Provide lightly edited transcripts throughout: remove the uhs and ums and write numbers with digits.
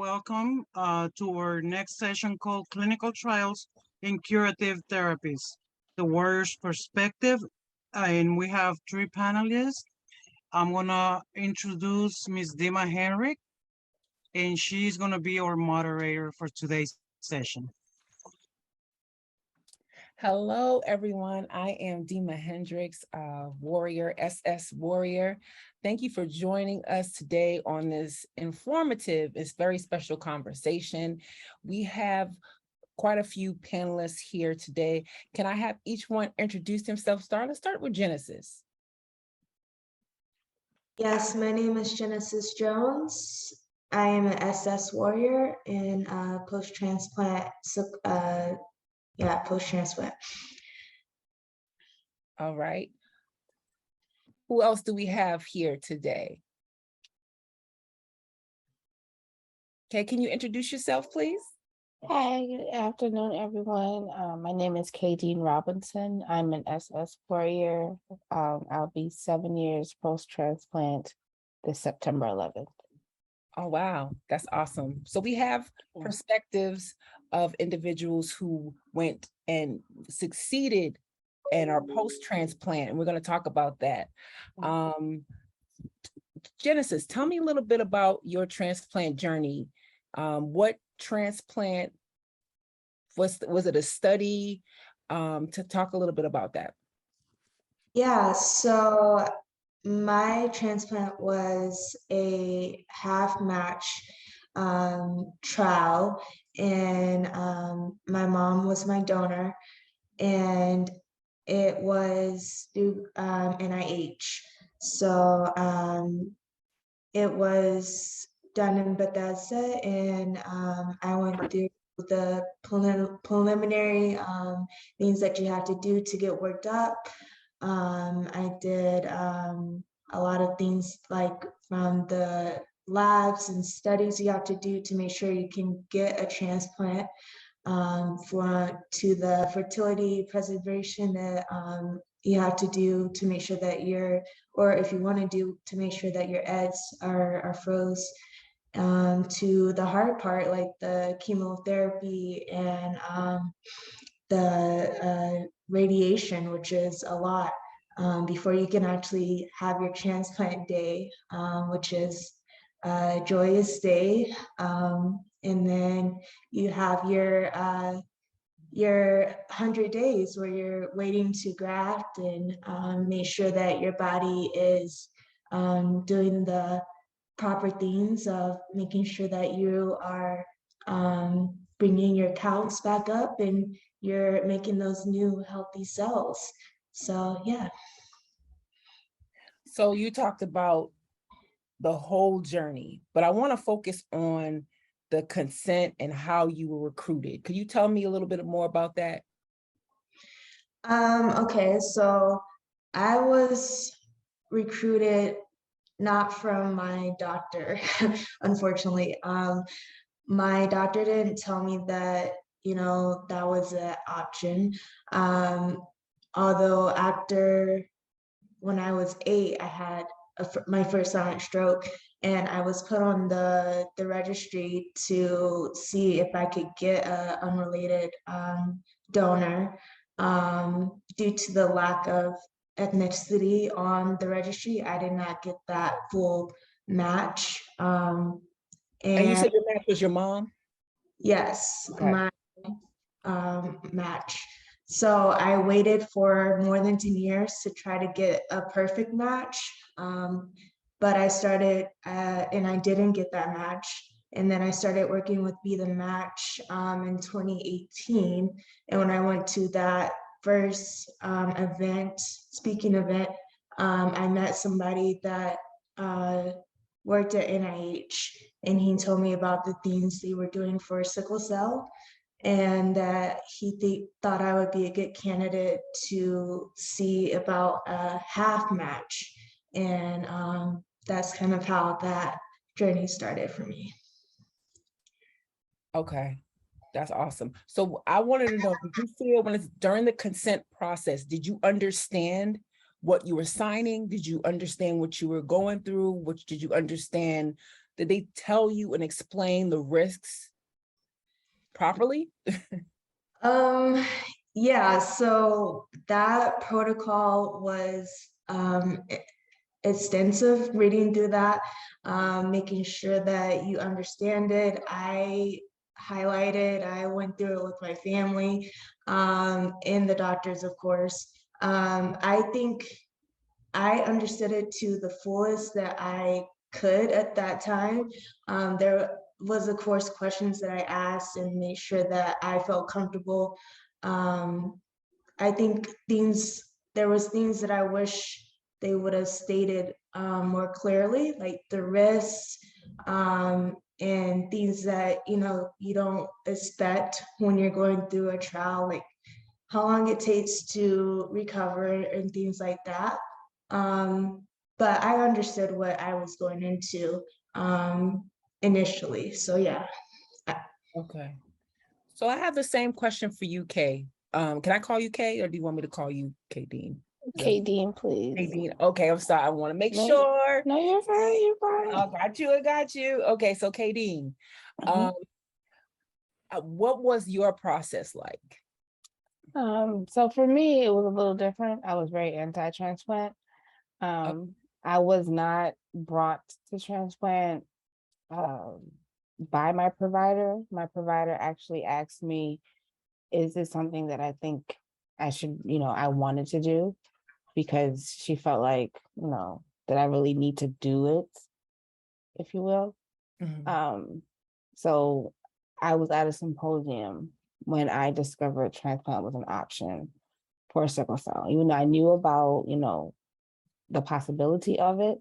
welcome to our next session called Clinical Trials in Curative Therapies, the Warrior's Perspective. And we have three panelists. I'm gonna introduce Ms. Dima Henrik, and she's gonna be our moderator for today's session. Hello, everyone. I am Dima Hendricks, Warrior, SS Warrior. Thank you for joining us today on this informative, it's very special conversation. We have quite a few panelists here today. Can I have each one introduce themselves? Let's start with Genesis. Yes, my name is Genesis Jones. I am an SS Warrior in post-transplant. Post-transplant. All right. Who else do we have here today? Okay, can you introduce yourself, please? Hi, good afternoon, everyone. My name is Kadeen Robinson. I'm an SS Warrior. I'll be 7 years post-transplant this September 11th. Oh, wow, that's awesome. So we have perspectives of individuals who went and succeeded and are post-transplant, and we're going to talk about that. Genesis, tell me a little bit about your transplant journey. What transplant, was it a study? To talk a little bit about that. Yeah, so my transplant was a half match trial, and my mom was my donor, and it was through NIH. So it was done in Bethesda, and I went through the preliminary things that you have to do to get worked up. I did a lot of things like from the labs and studies you have to do to make sure you can get a transplant, to the fertility preservation that you have to do to make sure that or if you want to do to make sure that your eggs are froze, to the hard part like the chemotherapy and the radiation, which is a lot, before you can actually have your transplant day, which is a joyous day. And then you have your 100 days where you're waiting to graft and make sure that your body is doing the proper things of making sure that you are bringing your counts back up and you're making those new healthy cells. So yeah. So you talked about the whole journey, but I want to focus on the consent and how you were recruited. Could you tell me a little bit more about that? Okay, so I was recruited not from my doctor, unfortunately. My doctor didn't tell me that, that was an option. Although when I was 8, I had my first silent stroke, and I was put on the registry to see if I could get an unrelated donor. Due to the lack of ethnicity on the registry, I did not get that full match. And you said your match was your mom? Yes, okay. My match. So I waited for more than 10 years to try to get a perfect match. But I started, and I didn't get that match. And then I started working with Be the Match in 2018. And when I went to that first speaking event, I met somebody that worked at NIH, and he told me about the things they were doing for sickle cell, and that he thought I would be a good candidate to see about a half match. And that's kind of how that journey started for me. Okay, that's awesome. So I wanted to know, did you feel when it's during the consent process, did you understand what you were signing? Did you understand what you were going through? Did you understand Did they tell you and explain the risks properly? Yeah, so that protocol was extensive, reading through that, making sure that you understand it. I highlighted, I went through it with my family, and the doctors, of course. I think I understood it to the fullest that I could at that time. There was, of course, questions that I asked and made sure that I felt comfortable. I think there was things that I wish they would have stated more clearly, like the risks, and things that you don't expect when you're going through a trial, like how long it takes to recover and things like that. But I understood what I was going into initially. So yeah. Okay. So I have the same question for you, Kay. Can I call you Kay, or do you want me to call you Kay Dean? K Dean, please. Kay Dean. Okay, I'm sorry. I want to make No, sure. No, you're fine. You're fine. I got you. I got you. Okay, so Kay Dean, Mhm. what was your process like? So for me, it was a little different. I was very anti-transplant. I was not brought to transplant by my provider. My provider actually asked me, is this something that I think I should, I wanted to do? Because she felt like, that I really need to do it, if you will. So I was at a symposium when I discovered transplant was an option for sickle cell. Even though I knew about, the possibility of it,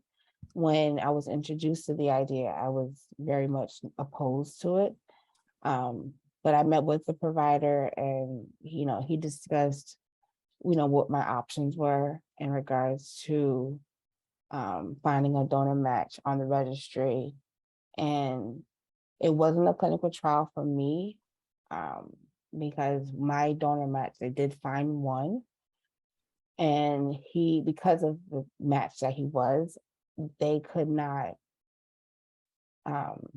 when I was introduced to the idea, I was very much opposed to it. But I met with the provider and, he discussed, what my options were in regards to finding a donor match on the registry. And it wasn't a clinical trial for me because my donor match, they did find one. And because of the match that he was, they could not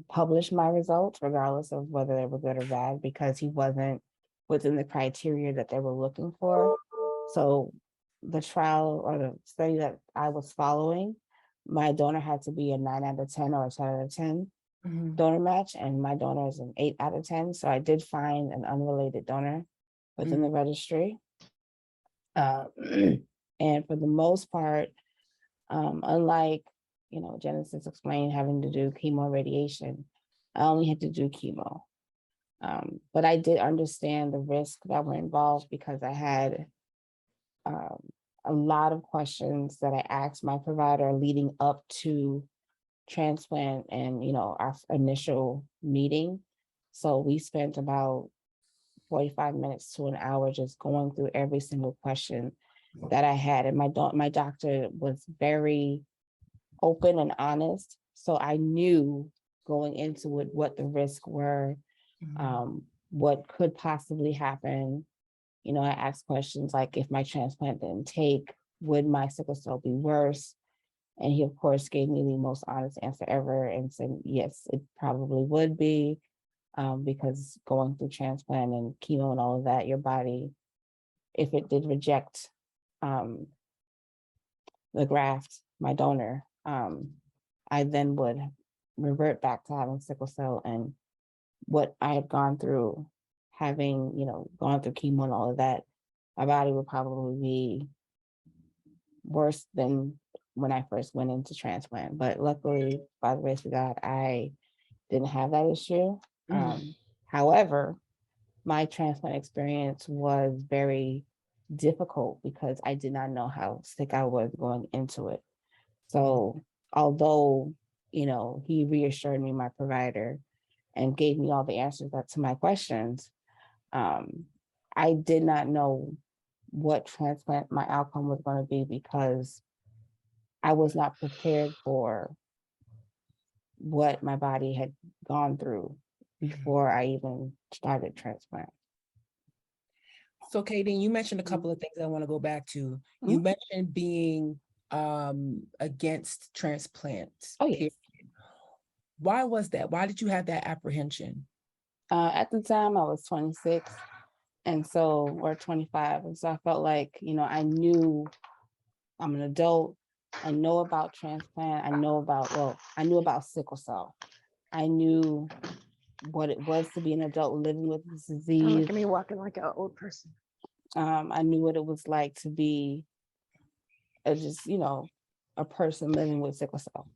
publish my results, regardless of whether they were good or bad, because he wasn't within the criteria that they were looking for. So the trial or the study that I was following, my donor had to be a 9 out of 10 or a 10 out of 10 donor match, and my donor is an 8 out of 10. So I did find an unrelated donor within the registry. And for the most part, unlike, Genesis explained having to do chemo radiation, I only had to do chemo. But I did understand the risks that were involved because I had a lot of questions that I asked my provider leading up to transplant and, our initial meeting. So we spent about 45 minutes to an hour just going through every single question that I had. And my doctor was very open and honest. So I knew going into it what the risks were, what could possibly happen. I asked questions like, if my transplant didn't take, would my sickle cell be worse? And he, of course, gave me the most honest answer ever and said, yes, it probably would be, because going through transplant and chemo and all of that, your body, if it did reject the graft, my donor, I then would revert back to having sickle cell. And what I had gone through, having, gone through chemo and all of that, my body would probably be worse than when I first went into transplant. But luckily, by the grace of God, I didn't have that issue. However, my transplant experience was very difficult because I did not know how sick I was going into it. So although, he reassured me, my provider, and gave me all the answers to my questions, I did not know what transplant my outcome was going to be because I was not prepared for what my body had gone through before I even started transplant. So Katie, you mentioned a couple of things I want to go back to. You mentioned being against transplants. Oh, yes. Why was that? Why did you have that apprehension? At the time, I was 26, and so we're 25, and so I felt like, I knew I'm an adult. I know about transplant. I knew about sickle cell. I knew what it was to be an adult living with this disease. Look at me walking like an old person. I knew what it was like to be a person living with sickle cell,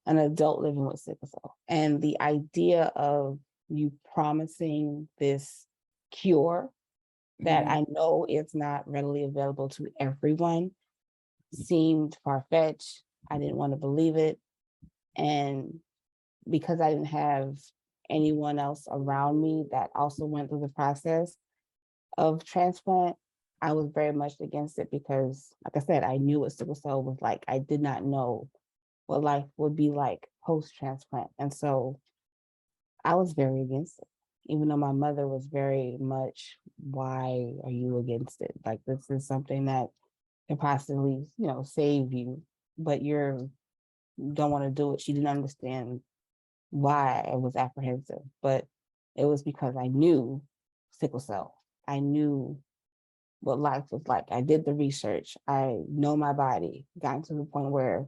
an adult living with sickle cell. And the idea of you promising this cure that I know it's not readily available to everyone seemed far-fetched. I didn't want to believe it. And because I didn't have anyone else around me that also went through the process of transplant, I was very much against it because, like I said, I knew what sickle cell was like. I did not know what life would be like post-transplant. And so I was very against it, even though my mother was very much, why are you against it? Like, this is something that can possibly, save you, but don't want to do it. She didn't understand why I was apprehensive, but it was because I knew sickle cell. I knew what life was like. I did the research. I know my body, gotten to the point where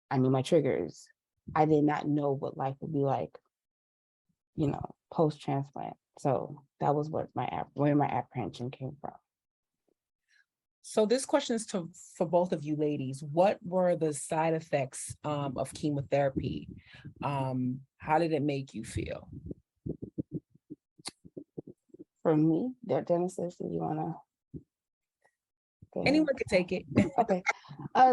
I knew my triggers. I did not know what life would be like, post-transplant. So that was where my apprehension came from. So this question is for both of you ladies. What were the side effects of chemotherapy? How did it make you feel? For me, Genesis, do you want to? Anyone can take it. Okay.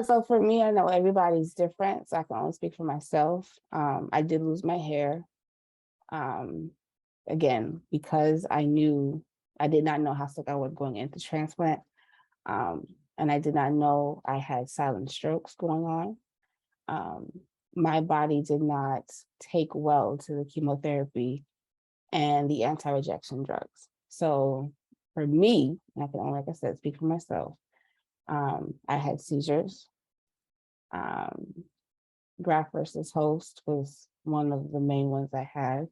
So for me, I know everybody's different, so I can only speak for myself. I did lose my hair. Again, because I did not know how sick I was going into transplant. And I did not know I had silent strokes going on. My body did not take well to the chemotherapy and the anti-rejection drugs. So for me, and I can only, like I said, speak for myself, I had seizures. Graft versus host was one of the main ones I had,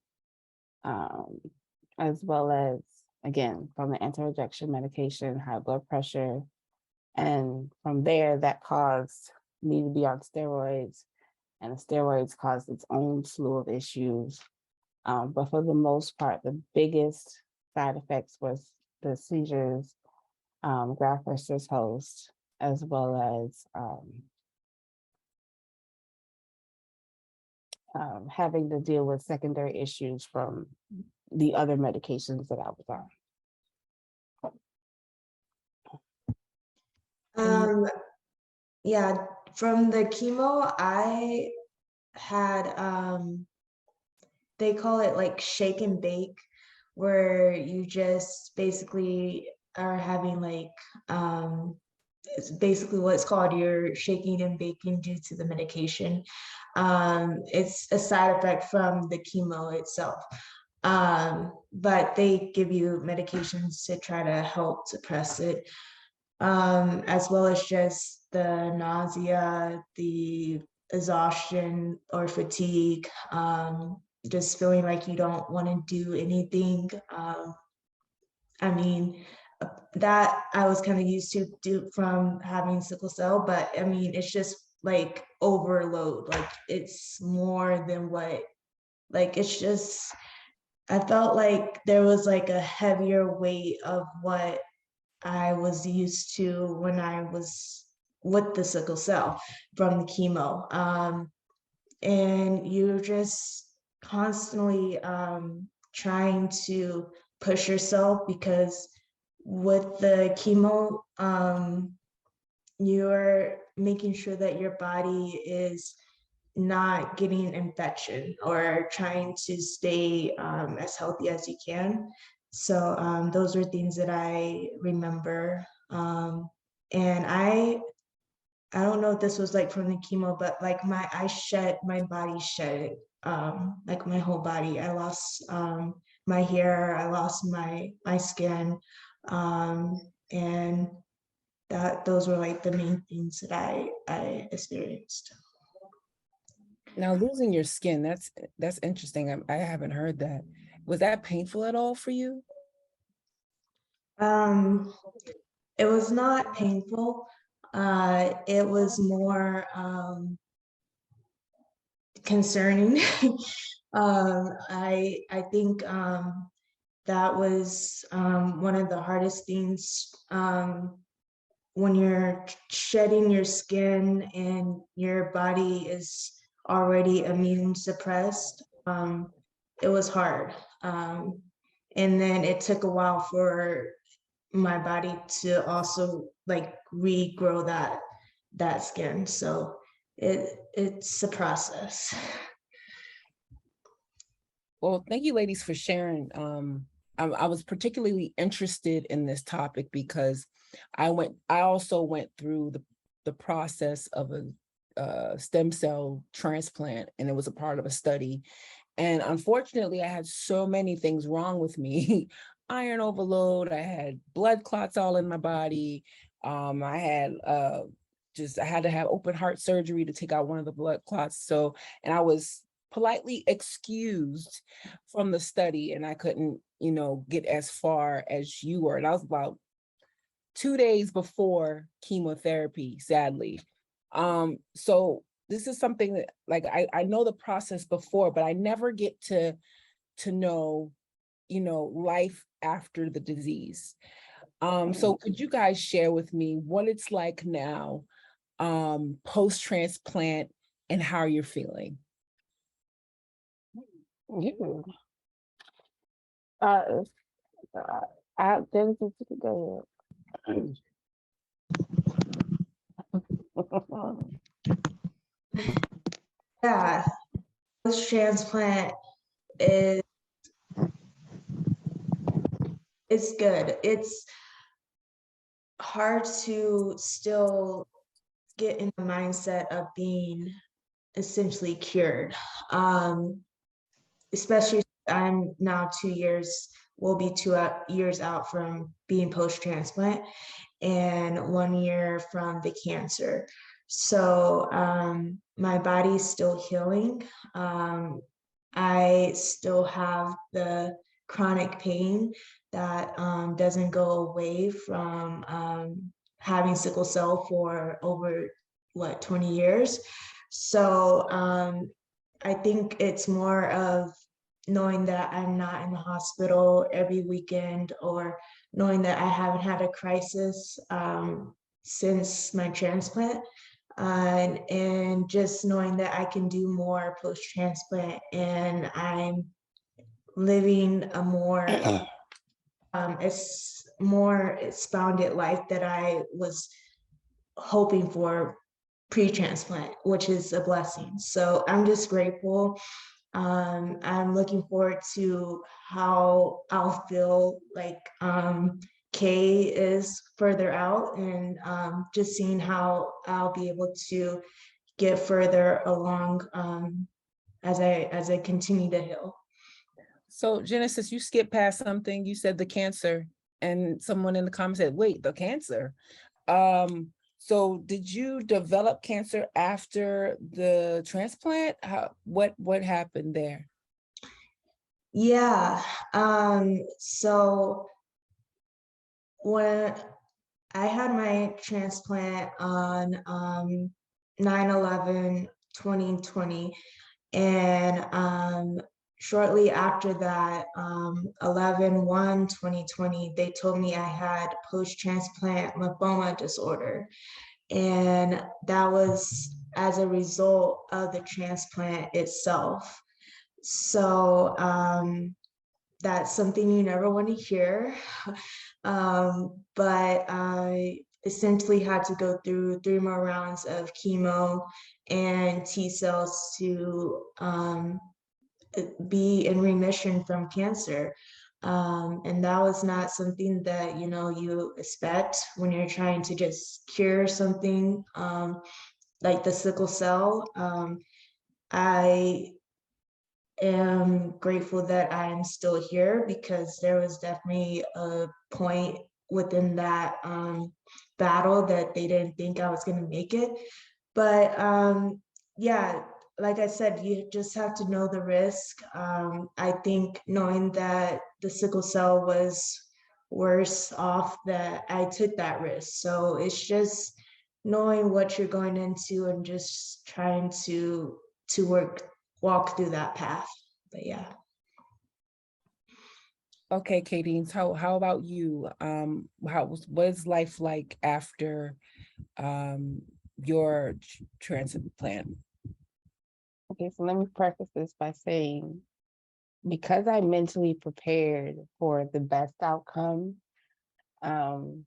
as well as, again, from the anti-rejection medication, high blood pressure. And from there, that caused me to be on steroids, and the steroids caused its own slew of issues. But for the most part, the biggest side effects was the seizures, graft versus host, as well as having to deal with secondary issues from the other medications that I was on. Yeah, from the chemo, I had, they call it like shake and bake, where you just basically are having like, it's basically what it's called, you're shaking and baking due to the medication. It's a side effect from the chemo itself. But they give you medications to try to help suppress it, as well as just the nausea, the exhaustion or fatigue, just feeling like you don't want to do anything. I mean, that I was kind of used to do from having sickle cell, but I mean, it's just like overload, like it's more than what, like, it's just, I felt like there was like a heavier weight of what I was used to when I was with the sickle cell from the chemo. And you're just constantly trying to push yourself, because with the chemo, you're making sure that your body is not getting infection or trying to stay as healthy as you can. So those are things that I remember. And I don't know if this was like from the chemo, but like my body shed, like my whole body. I lost my hair, I lost my skin, and those were like the main things that I experienced. Now losing your skin, that's interesting. I haven't heard that. Was that painful at all for you? It was not painful. It was more concerning. I think that was one of the hardest things when you're shedding your skin and your body is already immune suppressed. It was hard. And then it took a while for my body to also like regrow that skin. So it's a process. Well, thank you ladies for sharing. I was particularly interested in this topic because I also went through the process of a stem cell transplant, and it was a part of a study. And unfortunately, I had so many things wrong with me. Iron overload, I had blood clots all in my body. I had I had to have open heart surgery to take out one of the blood clots. So, and I was politely excused from the study, and I couldn't, get as far as you were. And I was about 2 days before chemotherapy, sadly. So this is something that, like, I know the process before, but I never get to know, life after the disease. So could you guys share with me what it's like now, post-transplant, and how you're feeling? Yeah. Uh, go ahead. Yeah, post transplant is it's good. It's hard to still get in the mindset of being essentially cured. Especially I'm now 2 years, will be 2 years out from being post-transplant and 1 year from the cancer. So my body's still healing. I still have the chronic pain that doesn't go away from having sickle cell for over 20 years. So I think it's more of knowing that I'm not in the hospital every weekend, or knowing that I haven't had a crisis since my transplant, and just knowing that I can do more post-transplant, and I'm living a more it's more expounded life that I was hoping for pre-transplant, which is a blessing. So I'm just grateful. I'm looking forward to how I'll feel like Kay is further out, and just seeing how I'll be able to get further along as I continue to heal. So Genesis, you skipped past something. You said the cancer, and someone in the comments said, wait, the cancer. So did you develop cancer after the transplant? What happened there? Yeah. So when I had my transplant on 9/11/2020, and shortly after that, 11/1/2020, they told me I had post-transplant lymphoma disorder. And that was as a result of the transplant itself. So that's something you never want to hear. But I essentially had to go through 3 more rounds of chemo and T cells to be in remission from cancer. And that was not something that you expect when you're trying to just cure something like the sickle cell. I am grateful that I am still here, because there was definitely a point within that battle that they didn't think I was going to make it. But yeah, like I said, you just have to know the risk. I think knowing that the sickle cell was worse off, that I took that risk. So it's just knowing what you're going into and just trying to walk through that path. But yeah. Okay, Katie, so how about you? What is life like after your transplant? Okay, so let me preface this by saying, because I mentally prepared for the best outcome, um,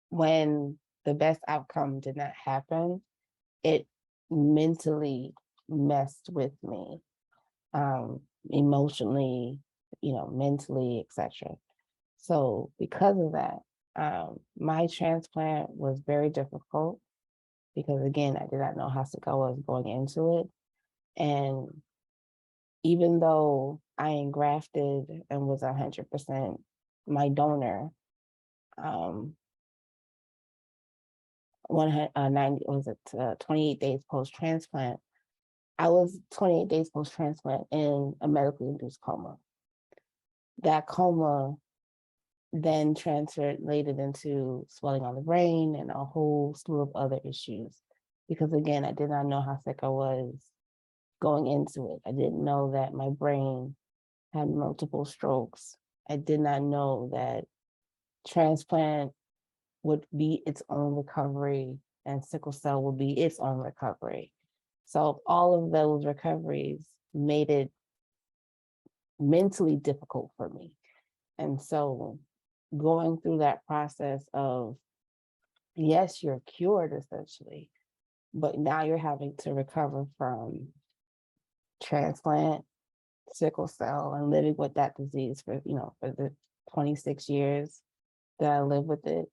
when the best outcome did not happen, it mentally messed with me, emotionally, mentally, etc. So because of that, my transplant was very difficult because, again, I did not know how sick I was going into it. And even though I engrafted and was 100% my donor, 28 days post-transplant, I was 28 days post-transplant in a medically induced coma. That coma then translated into swelling on the brain and a whole slew of other issues. Because again, I did not know how sick I was going into it. I didn't know that my brain had multiple strokes. I did not know that transplant would be its own recovery and sickle cell would be its own recovery. So all of those recoveries made it mentally difficult for me. And so going through that process of, yes, you're cured essentially, but now you're having to recover from transplant, sickle cell, and living with that disease for the 26 years that I lived with it.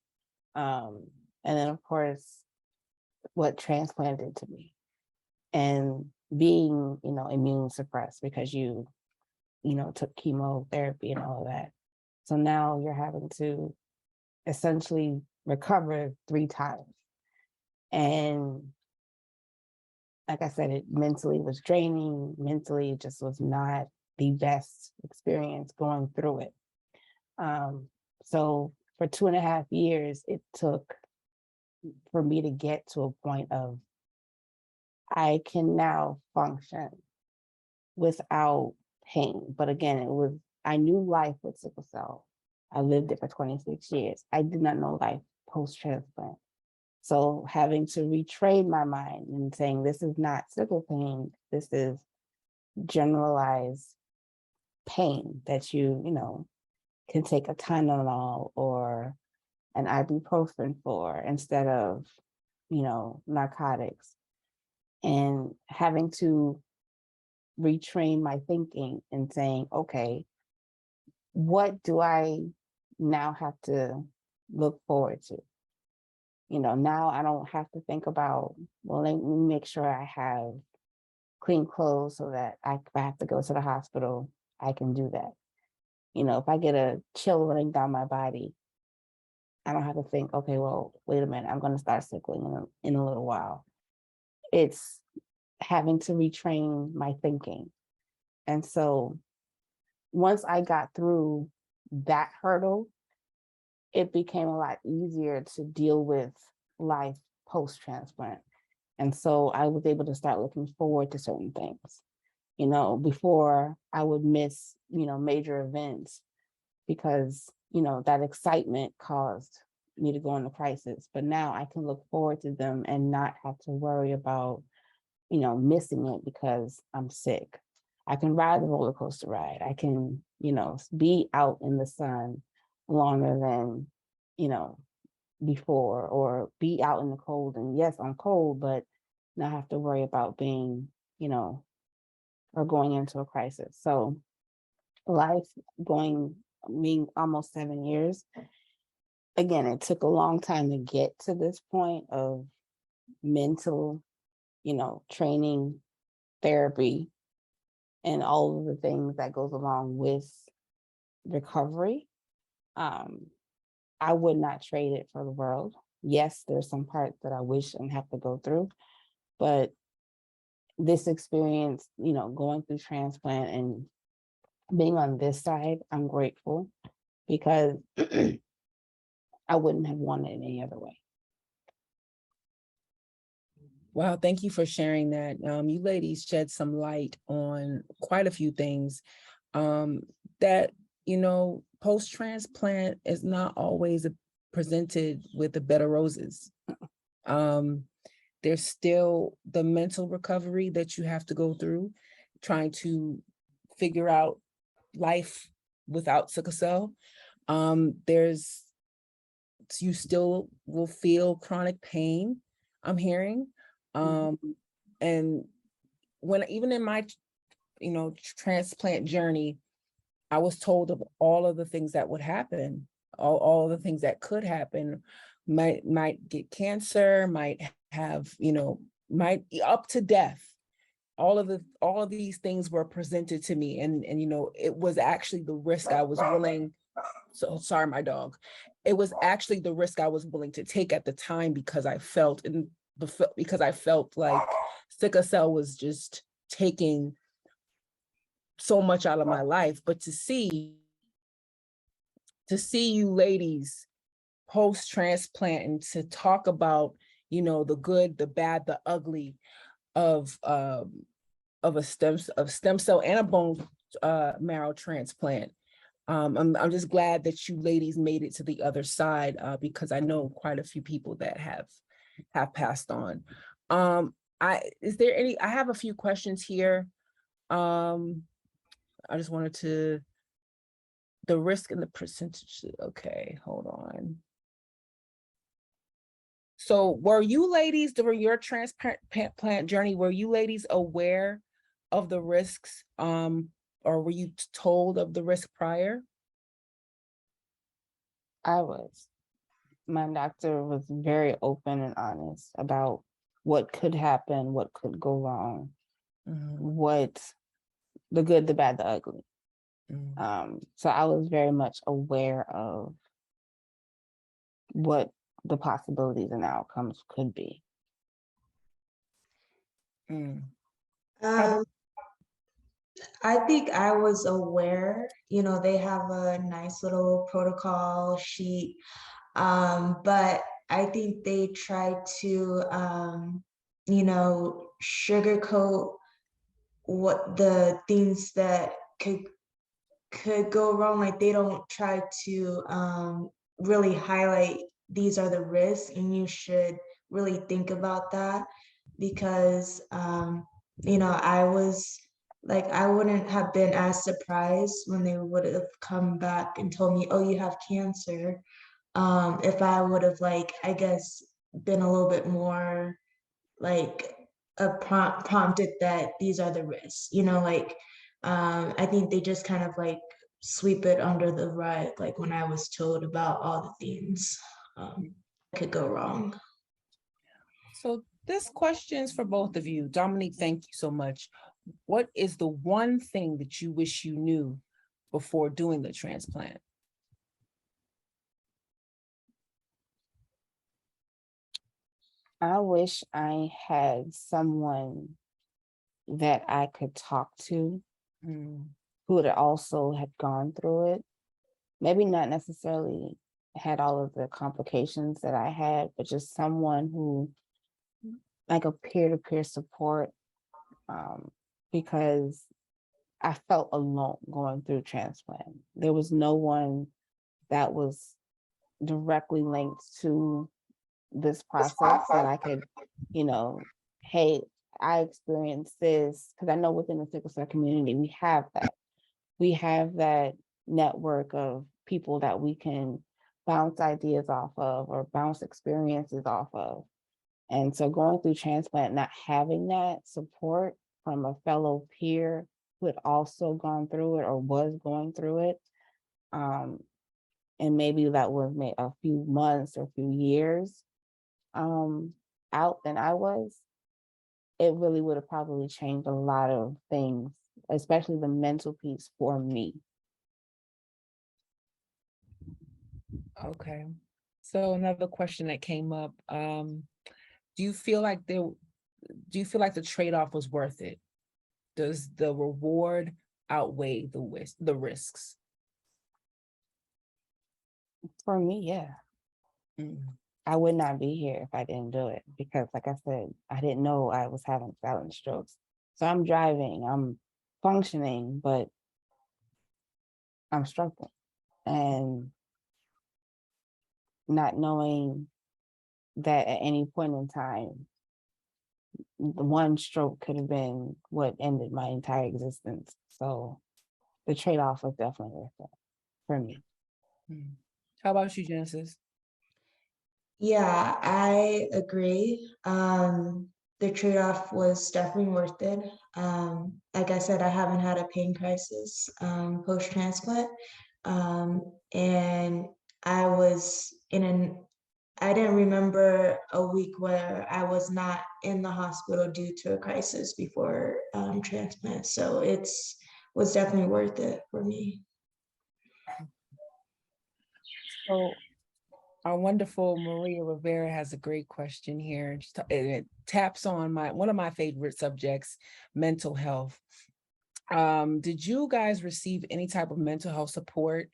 And then of course, what transplant did to me and being, immune suppressed because you took chemotherapy and all of that. So now you're having to essentially recover 3 times. And like I said, it mentally was draining. Mentally, it just was not the best experience going through it. So for 2.5 years, it took for me to get to a point of I can now function without pain. But again, I knew life with sickle cell. I lived it for 26 years. I did not know life post-transplant. So having to retrain my mind and saying, this is not sickle pain, this is generalized pain that you can take a Tylenol or an ibuprofen for instead of, narcotics. And having to retrain my thinking and saying, okay, what do I now have to look forward to? Now I don't have to think about, well, let me make sure I have clean clothes so that if I have to go to the hospital, I can do that. If I get a chill running down my body, I don't have to think, okay, well, wait a minute, I'm going to start sickling in a little while. It's having to retrain my thinking. And so once I got through that hurdle, it became a lot easier to deal with life post-transplant. And so I was able to start looking forward to certain things. Before I would miss, major events because, that excitement caused me to go into crisis. But now I can look forward to them and not have to worry about, missing it because I'm sick. I can ride the roller coaster ride. I can, be out in the sun longer than, before, or be out in the cold. And yes, I'm cold, but not have to worry about being, or going into a crisis. So life being almost 7 years, again, it took a long time to get to this point of mental, training, therapy, and all of the things that goes along with recovery. I would not trade it for the world. Yes, there's some parts that I wish and have to go through, but this experience, going through transplant and being on this side, I'm grateful because I wouldn't have wanted it any other way. Wow, thank you for sharing that. You ladies shed some light on quite a few things that, post-transplant is not always presented with the bed of roses. There's still the mental recovery that you have to go through, trying to figure out life without sickle cell. You still will feel chronic pain, I'm hearing. And even in my, transplant journey, I was told of all of the things that would happen, all the things that could happen, might get cancer, might have, might up to death. All of these things were presented to me, and it was actually the risk I was willing. So sorry, my dog. It was actually the risk I was willing to take at the time because I felt like sickle cell was just taking so much out of my life. But to see you ladies post-transplant and to talk about, the good, the bad, the ugly of a stem cell and a bone marrow transplant. I'm just glad that you ladies made it to the other side, because I know quite a few people that have passed on. I have a few questions here. I just wanted to, the risk and the percentage. Okay, hold on. So were you ladies during your transplant journey, were you ladies aware of the risks, or were you told of the risk prior? I was. My doctor was very open and honest about what could happen, what could go wrong, what the good, the bad, the ugly. So I was very much aware of what the possibilities and outcomes could be. I think I was aware, they have a nice little protocol sheet, but I think they try to, sugarcoat what the things that could go wrong. Like they don't try to really highlight these are the risks, and you should really think about that because I was like, I wouldn't have been as surprised when they would have come back and told me, oh, you have cancer. If I would have, like, I guess, been a little bit more like prompted that these are the risks, I think they just kind of like sweep it under the rug, like when I was told about all the things could go wrong. So this question is for both of you. Dominique, thank you so much. What is the one thing that you wish you knew before doing the transplant? I wish I had someone that I could talk to who would also had gone through it. Maybe not necessarily had all of the complications that I had, but just someone who, like a peer-to-peer support, because I felt alone going through transplant. There was no one that was directly linked to this process that I could, hey, I experienced this, because I know within the sickle cell community, we have that. We have that network of people that we can bounce ideas off of or bounce experiences off of. And so going through transplant, not having that support from a fellow peer who had also gone through it or was going through it, and maybe that was a few months or a few years out than I was, it really would have probably changed a lot of things, especially the mental piece for me. Okay. So another question that came up, do you feel like do you feel like the trade-off was worth it? Does the reward outweigh the risks? For me, yeah. Mm. I would not be here if I didn't do it because, like I said, I didn't know I was having silent strokes. So I'm driving, I'm functioning, but I'm struggling and not knowing that at any point in time, the one stroke could have been what ended my entire existence. So the trade-off was definitely worth it for me. How about you, Genesis? Yeah, I agree. The trade-off was definitely worth it. Like I said, I haven't had a pain crisis post-transplant. And I was I didn't remember a week where I was not in the hospital due to a crisis before transplant. So was definitely worth it for me. So our wonderful Maria Rivera has a great question here. It taps on one of my favorite subjects, mental health. Did you guys receive any type of mental health support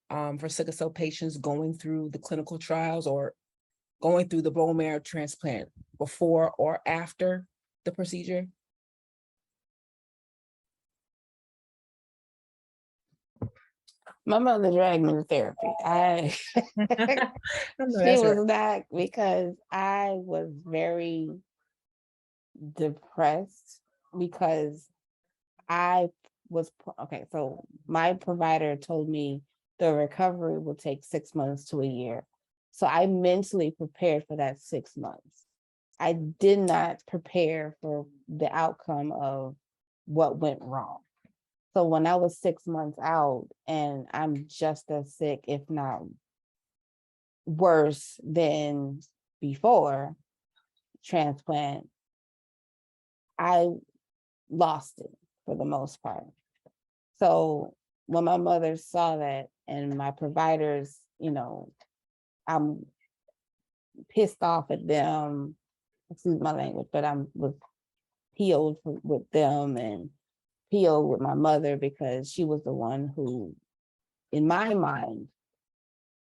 for sickle cell patients going through the clinical trials or going through the bone marrow transplant before or after the procedure? My mother dragged me to therapy. She was back because I was very depressed because I was, okay, so my provider told me the recovery will take 6 months to a year. So I mentally prepared for that 6 months. I did not prepare for the outcome of what went wrong. So when I was 6 months out and I'm just as sick, if not worse than before transplant, I lost it for the most part. So when my mother saw that and my providers, I'm pissed off at them, excuse my language, but was peeled with them and peeled with my mother because she was the one who, in my mind,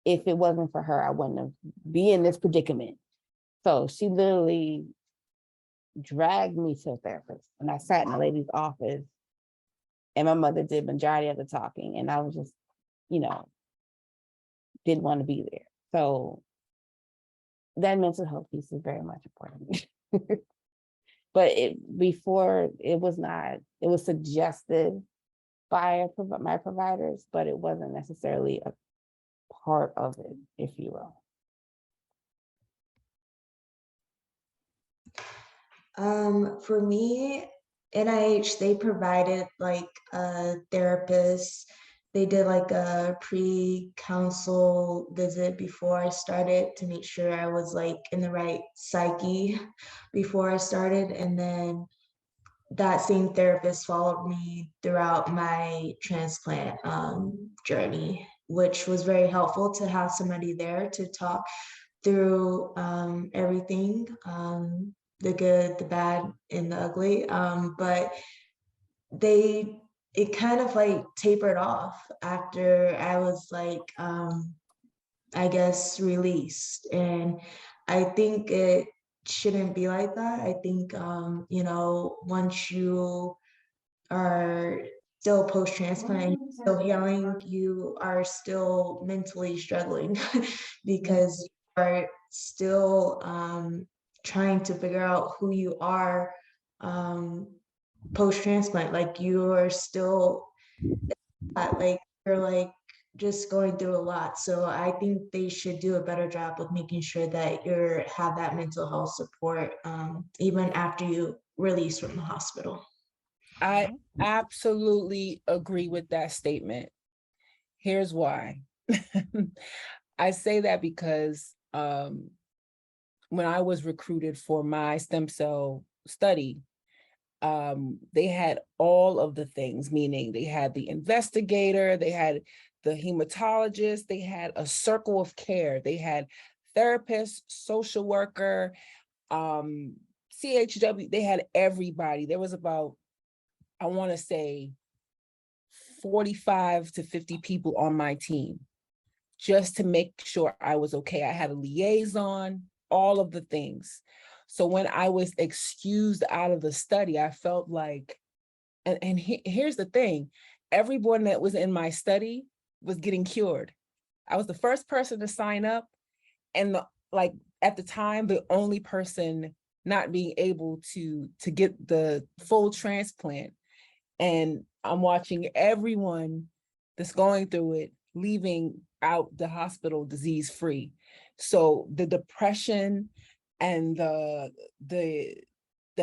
if it wasn't for her, I wouldn't have be in this predicament. So she literally dragged me to a therapist and I sat in the lady's office and my mother did majority of the talking and I was just, didn't want to be there. So that mental health piece is very much important. But before it was suggested by my providers, but it wasn't necessarily a part of it, if you will. For me, NIH, they provided like a therapist. They did like a pre-counsel visit before I started to make sure I was like in the right psyche before I started. And then that same therapist followed me throughout my transplant journey, which was very helpful to have somebody there to talk through everything, the good, the bad, and the ugly. But it kind of like tapered off after I was like, I guess, released. And I think it shouldn't be like that. I think, once you are still post-transplant, still healing, you are still mentally struggling because you are still trying to figure out who you are post-transplant. Like you are still you're like just going through a lot. So I think they should do a better job of making sure that you have that mental health support even after you release from the hospital. I absolutely agree with that statement. Here's why. I say that because when I was recruited for my stem cell study, they had all of the things, meaning they had the investigator, they had the hematologist, they had a circle of care, they had therapist, social worker, CHW, they had everybody. There was about, I want to say 45 to 50 people on my team just to make sure I was okay. I had a liaison, all of the things. So when I was excused out of the study, I felt like, here's the thing, everyone that was in my study was getting cured. I was the first person to sign up, and like at the time, the only person not being able to get the full transplant. And I'm watching everyone that's going through it leaving out the hospital disease free. So the depression and the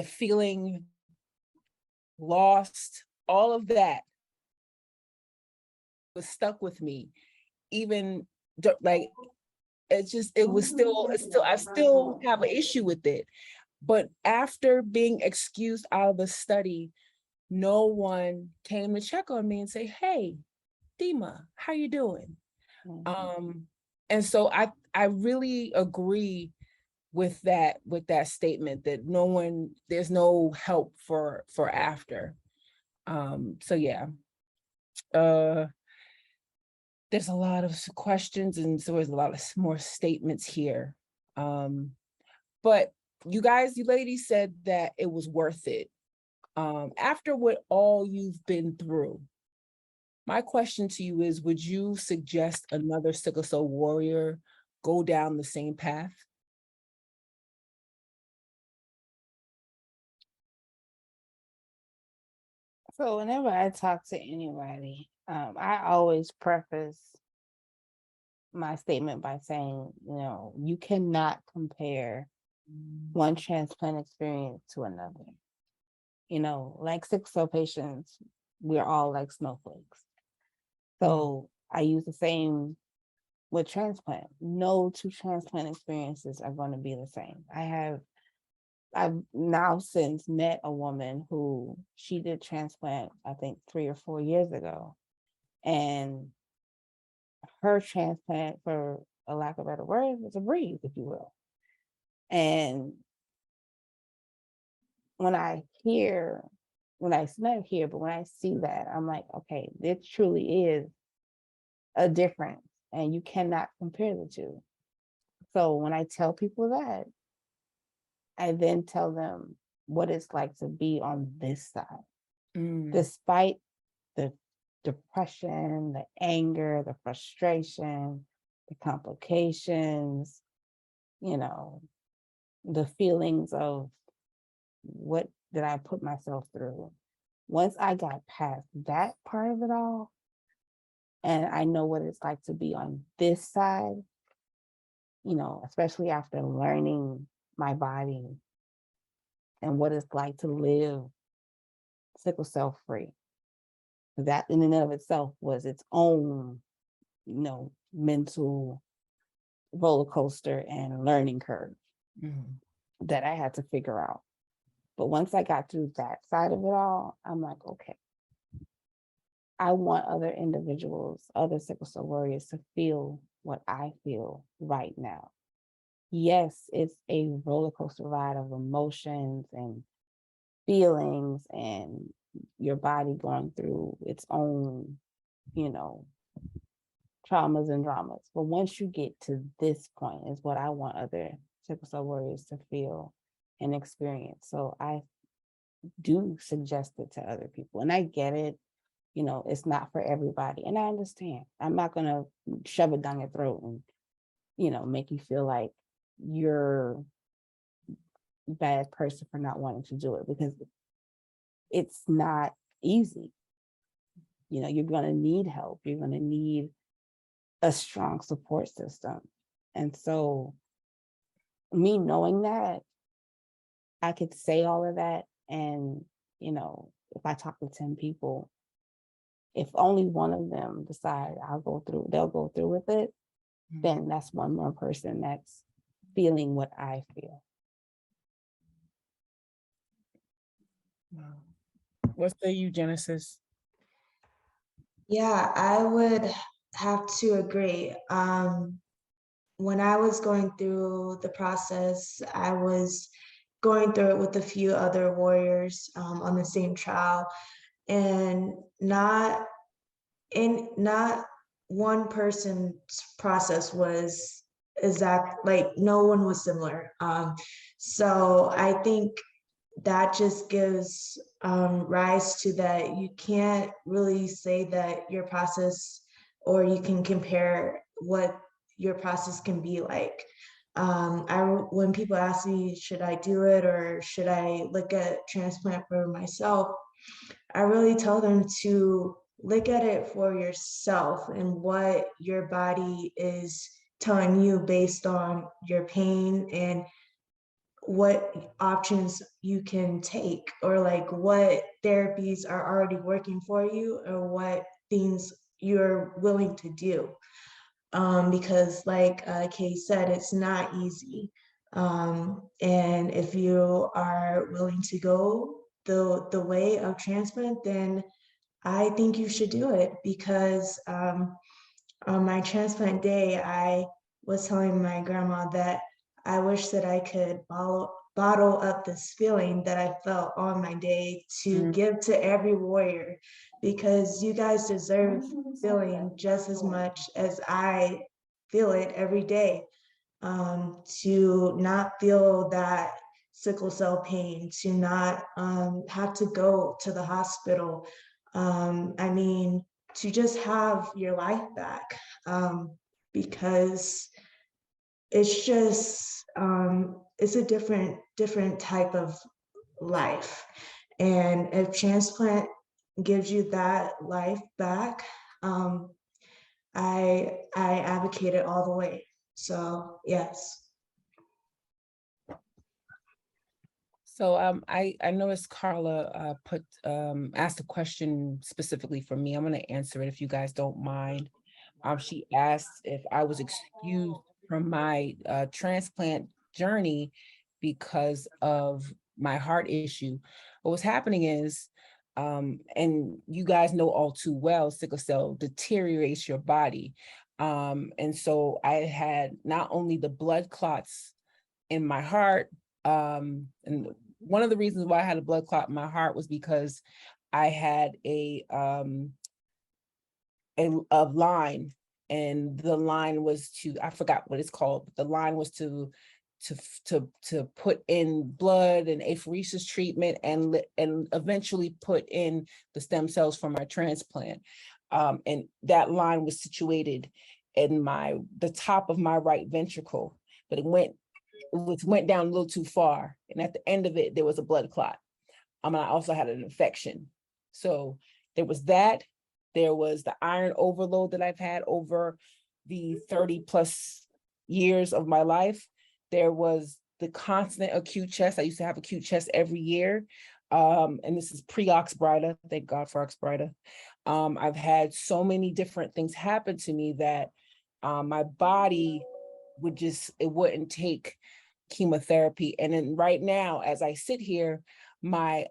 feeling lost, all of that was stuck with me. Even like I still have an issue with it. But after being excused out of the study, no one came to check on me and say, hey, Dima, how you doing? And so I really agree with that statement that there's no help for after. So yeah. There's a lot of questions, and so there's a lot of more statements here. But you ladies said that it was worth it. After what all you've been through, my question to you is, would you suggest another sickle cell warrior go down the same path? So whenever I talk to anybody, I always preface my statement by saying, you cannot compare one transplant experience to another. Like sickle cell patients, we're all like snowflakes. So I use the same with transplant. No two transplant experiences are going to be the same. I've now since met a woman who she did transplant, I think 3 or 4 years ago. And her transplant, for a lack of a better word, was a breeze, if you will. And when I see that, I'm like, okay, there truly is a difference, and you cannot compare the two. So when I tell people that, I then tell them what it's like to be on this side. Despite the depression, the anger, the frustration, the complications, the feelings of what did I put myself through. Once I got past that part of it all, and I know what it's like to be on this side, especially after learning my body and what it's like to live sickle cell free. That in and of itself was its own, mental roller coaster and learning curve that I had to figure out. But once I got through that side of it all, I'm like, okay, I want other individuals, other sickle cell warriors to feel what I feel right now. Yes, it's a roller coaster ride of emotions and feelings and your body going through its own, traumas and dramas. But once you get to this point is what I want other sickle cell warriors to feel and experience. So I do suggest it to other people. And I get it, it's not for everybody. And I understand. I'm not going to shove it down your throat and, make you feel like you're a bad person for not wanting to do it, because it's not easy. You're going to need help. You're going to need a strong support system. And so me knowing that, I could say all of that. And, if I talk to 10 people, if only one of them decide they'll go through with it, then that's one more person that's feeling what I feel. What say you, Genesis? Yeah, I would have to agree. When I was going through the process, I was going through it with a few other warriors on the same trial, and not one person's process was exact, like no one was similar. So I think that just gives rise to that you can't really say that your process, or you can compare what your process can be like. When people ask me, should I do it or should I look at transplant for myself, I really tell them to look at it for yourself and what your body is telling you based on your pain and what options you can take, or like what therapies are already working for you, or what things you're willing to do. Because like Kay said, it's not easy. And if you are willing to go the way of transplant, then I think you should do it, because on my transplant day, I was telling my grandma that I wish that I could bottle up this feeling that I felt on my day to give to every warrior, because you guys deserve feeling just as much as I feel it every day. To not feel that sickle cell pain, to not have to go to the hospital. I mean, to just have your life back, because it's just it's a different type of life, and if transplant gives you that life back, I advocate it all the way. So yes. So I noticed Carla asked a question specifically for me. I'm going to answer it if you guys don't mind. She asked if I was excused from my transplant journey because of my heart issue. What was happening is, and you guys know all too well, sickle cell deteriorates your body. And so I had not only the blood clots in my heart, and one of the reasons why I had a blood clot in my heart was because I had a line, and the line was to, I forgot what it's called, but the line was to put in blood and apheresis treatment and eventually put in the stem cells for my transplant. And that line was situated in the top of my right ventricle, but it went down a little too far. And at the end of it, there was a blood clot. And I also had an infection. So there was that. There was the iron overload that I've had over the 30 plus years of my life. There was the constant acute chest. I used to have acute chest every year. And this is pre-Oxbryta. Thank God for Oxbryta. I've had so many different things happen to me that my body it wouldn't take chemotherapy. And then right now, as I sit here, my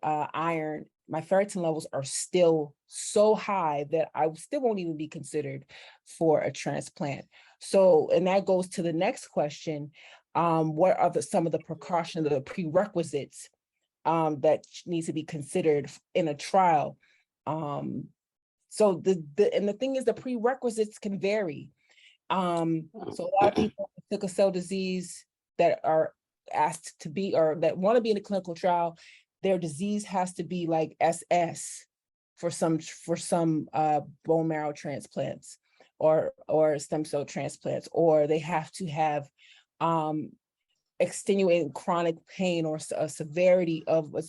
my ferritin levels are still so high that I still won't even be considered for a transplant. So, and that goes to the next question. What are some of the precautions, the prerequisites that needs to be considered in a trial? So the thing is, the prerequisites can vary. So a lot of people with sickle cell disease that are asked to be, or that want to be in a clinical trial, their disease has to be like SS for some bone marrow transplants or stem cell transplants, or they have to have extenuating chronic pain or a severity of a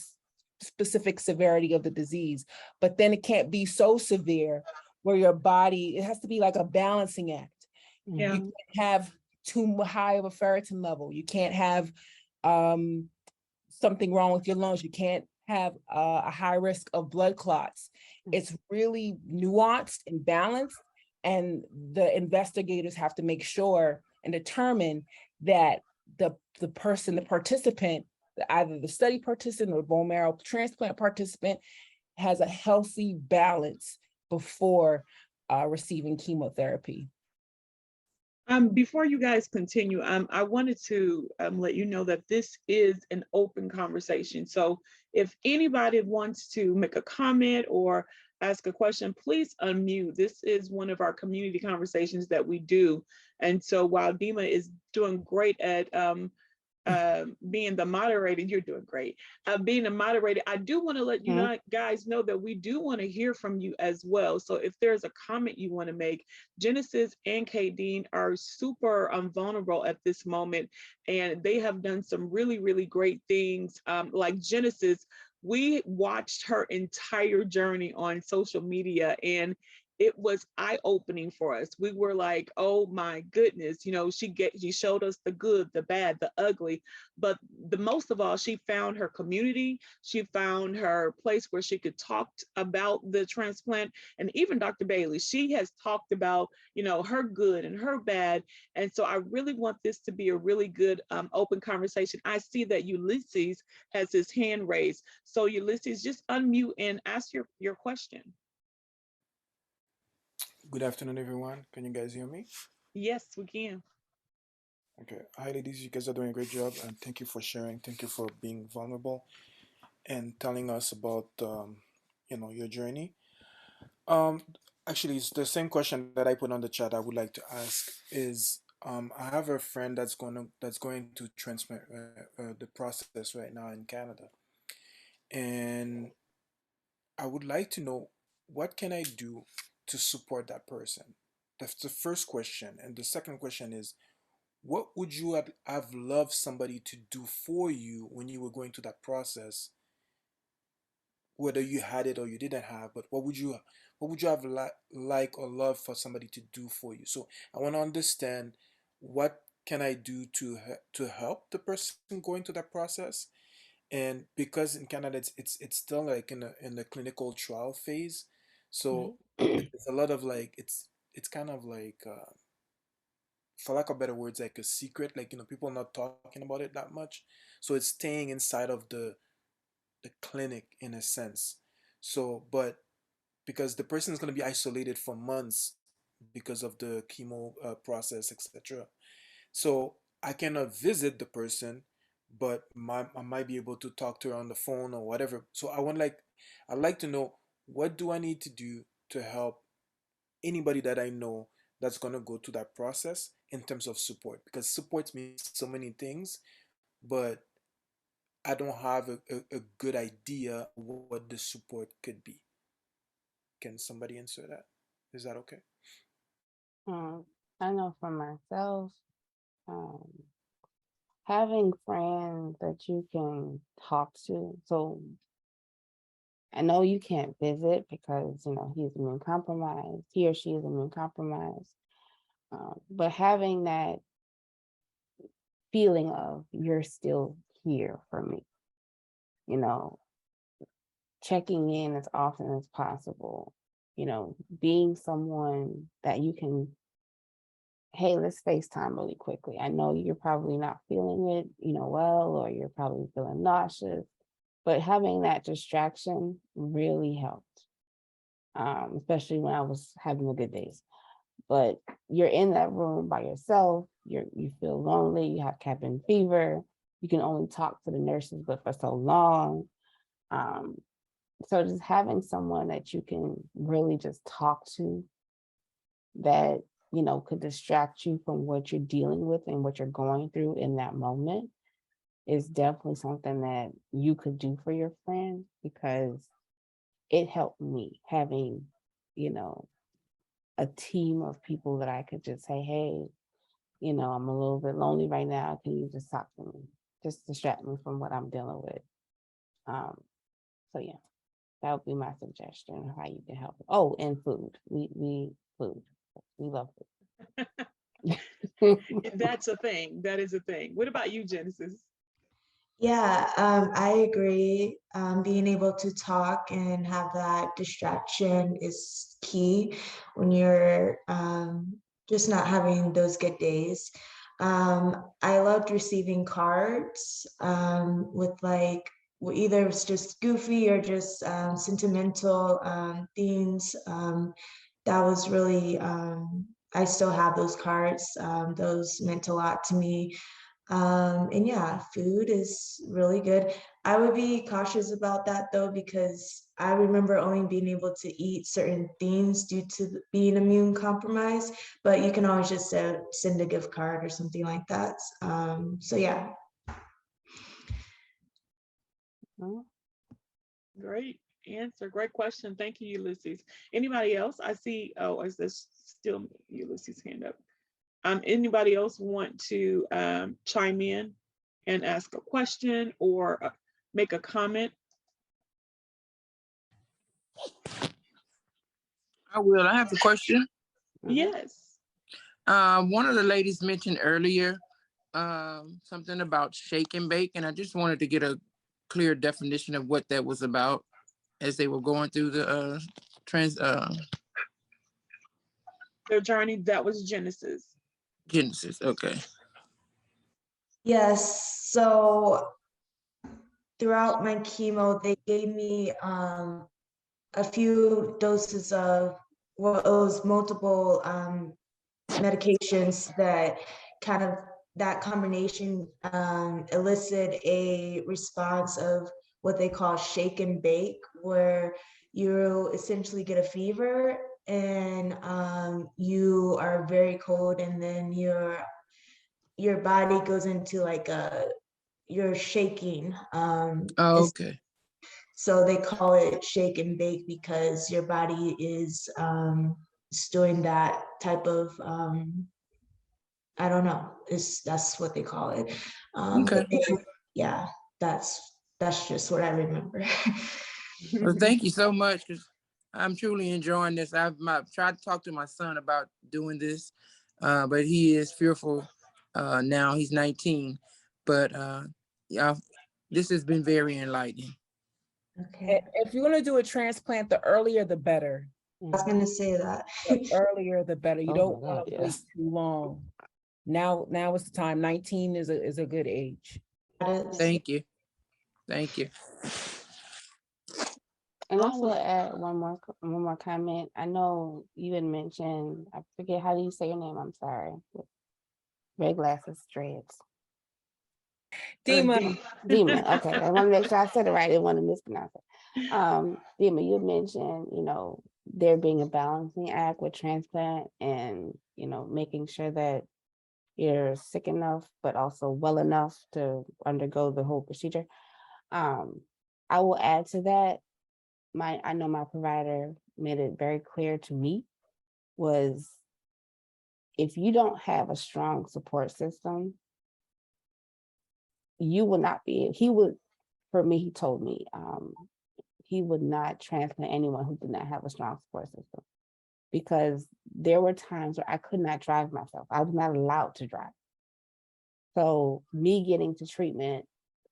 specific severity of the disease. But then it can't be so severe where your body, it has to be like a balancing act. Yeah. You can't have too high of a ferritin level. You can't have something wrong with your lungs. You can't have a high risk of blood clots. It's really nuanced and balanced, and the investigators have to make sure and determine that the participant, either the study participant or bone marrow transplant participant, has a healthy balance before receiving chemotherapy. Before you guys continue, I wanted to let you know that this is an open conversation. So if anybody wants to make a comment or ask a question, please unmute. This is one of our community conversations that we do. And so while Dima is doing great at being the moderator, you're doing great. Being a moderator, I do want to let you Mhm. know, guys know that we do want to hear from you as well. So if there's a comment you want to make, Genesis and Kadeen are super vulnerable at this moment, and they have done some really, really great things. Like Genesis, we watched her entire journey on social media, and it was eye-opening for us. We were like, oh my goodness, she showed us the good, the bad, the ugly, but the most of all, she found her community. She found her place where she could talk about the transplant. And even Dr. Bailey, she has talked about, her good and her bad. And so I really want this to be a really good open conversation. I see that Ulysses has his hand raised. So Ulysses, just unmute and ask your question. Good afternoon, everyone. Can you guys hear me? Yes, we can. Okay. Hi, ladies. You guys are doing a great job, and thank you for sharing. Thank you for being vulnerable and telling us about, your journey. Um, Actually, it's the same question that I put on the chat. I would like to ask is, I have a friend that's going to transplant the process right now in Canada, and I would like to know what can I do to support that person. That's the first question, and the second question is, what would you have loved somebody to do for you when you were going through that process, whether you had it or you didn't have, but what would you have like or love for somebody to do for you? So I want to understand, what can I do to help the person going through that process. And because in Canada it's still like in the clinical trial phase, so Right. it's a lot of like, it's kind of like, for lack of better words, like a secret, like, people not talking about it that much, so it's staying inside of the clinic in a sense. So but because the person is going to be isolated for months because of the chemo process, etc. So I cannot visit the person, but I might be able to talk to her on the phone or whatever. So I'd like to know, what do I need to do to help anybody that I know that's gonna go through that process in terms of support, because support means so many things, but I don't have a good idea what the support could be. Can somebody answer that? Is that okay? Um, I know for myself, um, having friends that you can talk to. So I know you can't visit because he's immune compromised. He or she is immune compromised. But having that feeling of you're still here for me, you know, checking in as often as possible, being someone that you can, hey, let's FaceTime really quickly. I know you're probably not feeling it, well, or you're probably feeling nauseous, but having that distraction really helped, especially when I was having the good days. But you're in that room by yourself, you feel lonely, you have cabin fever, you can only talk to the nurses, but for so long. Um, so just having someone that you can really just talk to that could distract you from what you're dealing with and what you're going through in that moment is definitely something that you could do for your friend, because it helped me having you know a team of people that I could just say, hey, I'm a little bit lonely right now, can you just talk to me, just distract me from what I'm dealing with. So yeah, that would be my suggestion of how you can help. Oh, and food. We food. We love food. That's a thing. That is a thing. What about you, Genesis? Yeah, I agree. Being able to talk and have that distraction is key when you're just not having those good days. I loved receiving cards with like, either it's just goofy or just sentimental themes. That was really I still have those cards. Those meant a lot to me. And yeah, food is really good. I would be cautious about that though, because I remember only being able to eat certain things due to being immune compromised, but you can always just send a gift card or something like that. So yeah. Mhm. Great answer. Great question. Thank you, Ulysses. Anybody else? I see, oh, is this still Ulysses' hand up? Anybody else want to chime in and ask a question or make a comment? I will. I have a question. Mhm. Yes. One of the ladies mentioned earlier something about shake and bake, and I just wanted to get a clear definition of what that was about as they were going through the trans Their journey, that was Genesis. Genesis. Okay. Yes. So throughout my chemo, they gave me a few doses of, well, it was multiple medications that kind of, that combination elicit a response of what they call shake and bake, where you essentially get a fever and you are very cold, and then your body goes into like you're shaking. Oh, okay. So they call it shake and bake because your body is doing that type of I don't know. That's what they call it. Okay. Yeah, that's just what I remember. Well, thank you so much, because I'm truly enjoying this. I've tried to talk to my son about doing this, but he is fearful now. He's 19, but yeah, this has been very enlightening. Okay, If you're gonna do a transplant, the earlier the better. I was gonna say that. The earlier the better. You Oh don't my want God, to wait yes. too long. Now is the time. 19 is a good age. That is- Thank you. Thank you. And I Awesome. will add one more comment. I know you had mentioned, I forget, how do you say your name? I'm sorry. Red glasses, dreads. Dima, Dima. Okay, I want to make sure I said it right. I didn't want to mispronounce it. Dima, you mentioned, there being a balancing act with transplant, and making sure that you're sick enough, but also well enough to undergo the whole procedure. I will add to that. I know my provider made it very clear to me was, if you don't have a strong support system, you will not be, for me, he told me, he would not transplant anyone who did not have a strong support system, because there were times where I could not drive myself. I was not allowed to drive. So me getting to treatment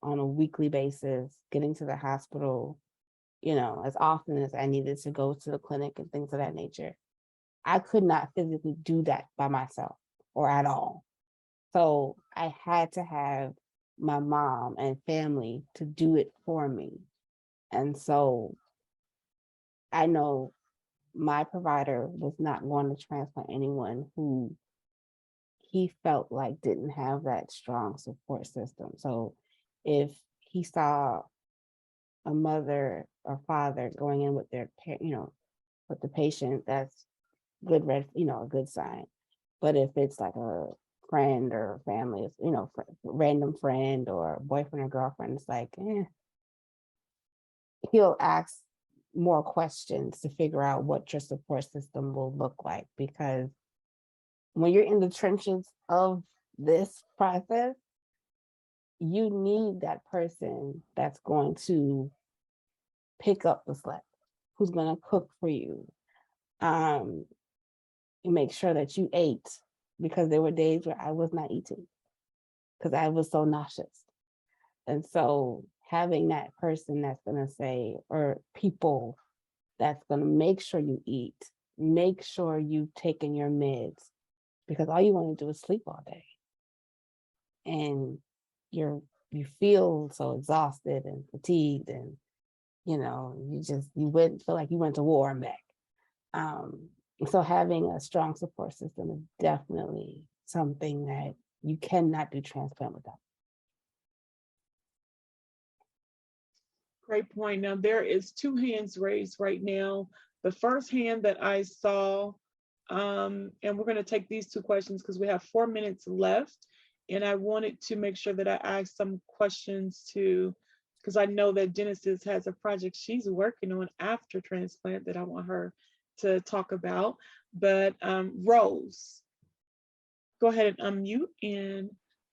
on a weekly basis, getting to the hospital, as often as I needed to go to the clinic and things of that nature, I could not physically do that by myself or at all. So I had to have my mom and family to do it for me. And so I know my provider was not going to transplant anyone who he felt like didn't have that strong support system. So if he saw a mother or father going in with their, with the patient, that's good, a good sign. But if it's like a friend or family, random friend or boyfriend or girlfriend, it's like, he'll ask more questions to figure out what your support system will look like. Because when you're in the trenches of this process, you need that person that's going to pick up the slack, who's going to cook for you, make sure that you ate, because there were days where I was not eating because I was so nauseous. And so having that person that's going to say, or people that's going to make sure you eat, make sure you've taken your meds, because all you want to do is sleep all day. And you feel so exhausted and fatigued, and you went, feel like you went to war and back. So having a strong support system is definitely something that you cannot do transplant without. Great point. Now there is two hands raised right now. The first hand that I saw, and we're going to take these two questions because we have 4 minutes left. And I wanted to make sure that I asked some questions to, because I know that Genesis has a project she's working on after transplant that I want her to talk about. But Rose, go ahead and unmute and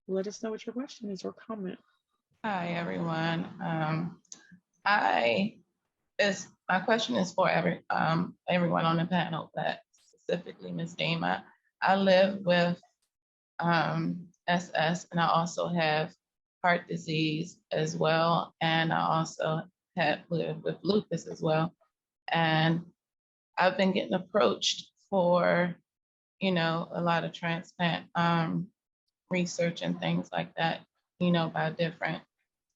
let us know what your question is or comment. Hi, everyone. I is my question is for everyone on the panel, but specifically Ms. Dama. I live with SS, and I also have heart disease as well, and I also have lived with lupus as well. And I've been getting approached for, a lot of transplant research and things like that, by different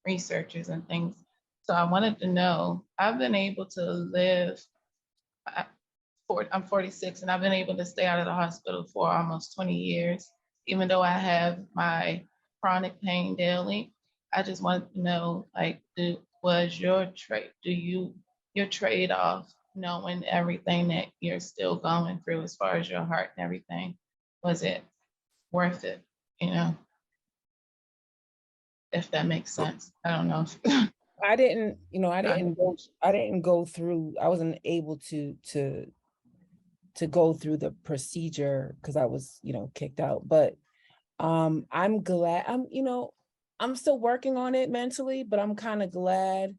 researchers and things. So I wanted to know, I've been able to live, I'm 46, and I've been able to stay out of the hospital for almost 20 years, even though I have my chronic pain daily. I just wanted to know, like, was your trade-off, knowing everything that you're still going through as far as your heart and everything, was it worth it, if that makes sense? I don't know. I didn't go through, I wasn't able to go through the procedure because I was, kicked out. But I'm glad I'm still working on it mentally, but I'm kind of glad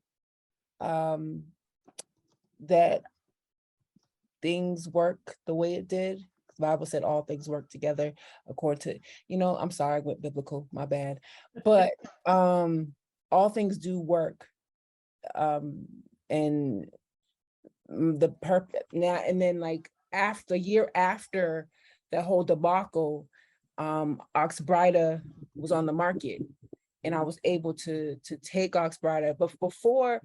that things work the way it did. The Bible said all things work together according to, I'm sorry, I went biblical, my bad. But all things do work. And the purpose now, and then like after a year after the whole debacle, Oxbryta was on the market, and I was able to take Oxbryta. But before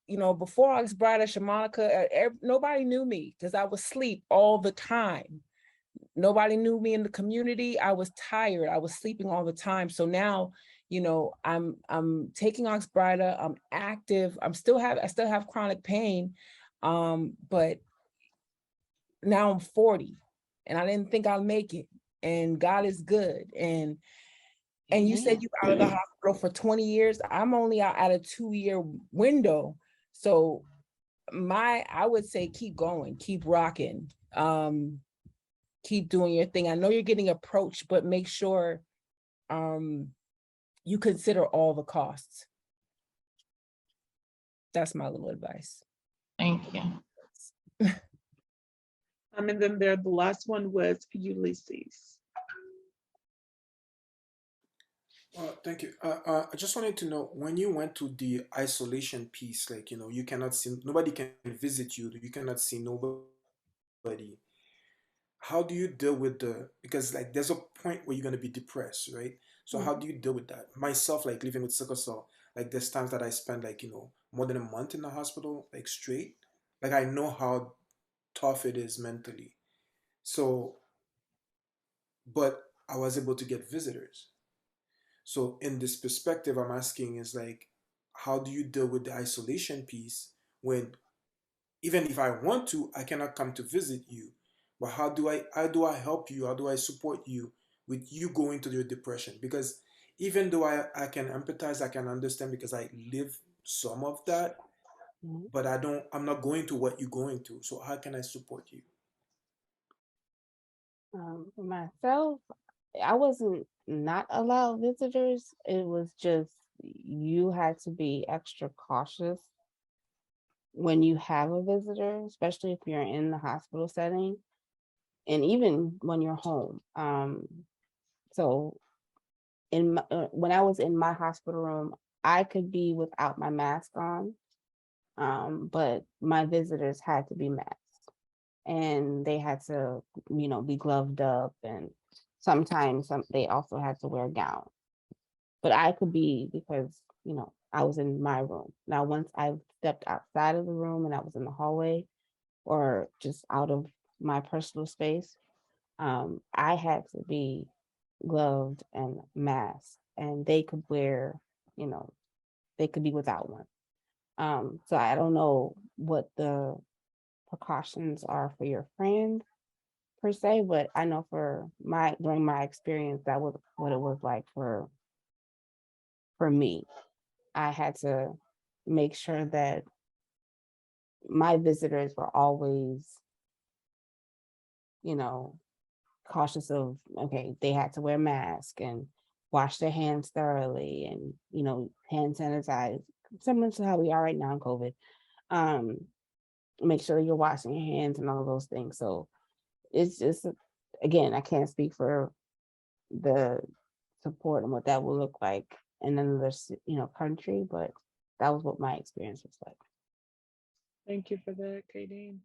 Oxbryta, Shamanica, nobody knew me because I was asleep all the time. Nobody knew me in the community. I was tired. I was sleeping all the time. So now, I'm taking Oxbryta. I'm active. I still have chronic pain, but now I'm 40, and I didn't think I'd make it. And God is good. And you said you were out of the hospital for 20 years. I'm only out at a 2-year window. So I would say keep going, keep rocking, keep doing your thing. I know you're getting approached, but make sure you consider all the costs. That's my little advice. Thank you. And then the last one was Ulysses. Thank you. I just wanted to know, when you went to the isolation piece, like, you cannot see, nobody can visit you, you cannot see nobody. How do you deal with because like there's a point where you're going to be depressed, right? So how do you deal with that? Myself, like living with sickle cell, like there's times that I spend like, more than a month in the hospital, like straight. Like I know how tough it is mentally. So, but I was able to get visitors. So in this perspective, I'm asking is like, how do you deal with the isolation piece when even if I want to, I cannot come to visit you? But how do I help you? How do I support you with you going to your depression? Because even though I can empathize, I can understand because I live some of that, but I'm not going to what you're going to. So how can I support you? For myself, I wasn't not allowed visitors. It was just you had to be extra cautious when you have a visitor, especially if you're in the hospital setting, and even when you're home. So when I was in my hospital room, I could be without my mask on, but my visitors had to be masked, and they had to, be gloved up, and sometimes they also had to wear a gown. But I could be because, I was in my room. Now, once I stepped outside of the room and I was in the hallway or just out of my personal space, I had to be gloved and masked, and they could wear, you know, they could be without one. So I don't know what the precautions are for your friend per se, but I know for during my experience, that was what it was like for me. I had to make sure that my visitors were always, you know, cautious of, okay, they had to wear masks and wash their hands thoroughly and, you know, hand sanitize, similar to how we are right now in COVID. Um, Make sure you're washing your hands and all of those things. So it's just, again, I can't speak for the support and what that will look like in another, you know, country, but that was what my experience was like. Thank you for that, Kadeen.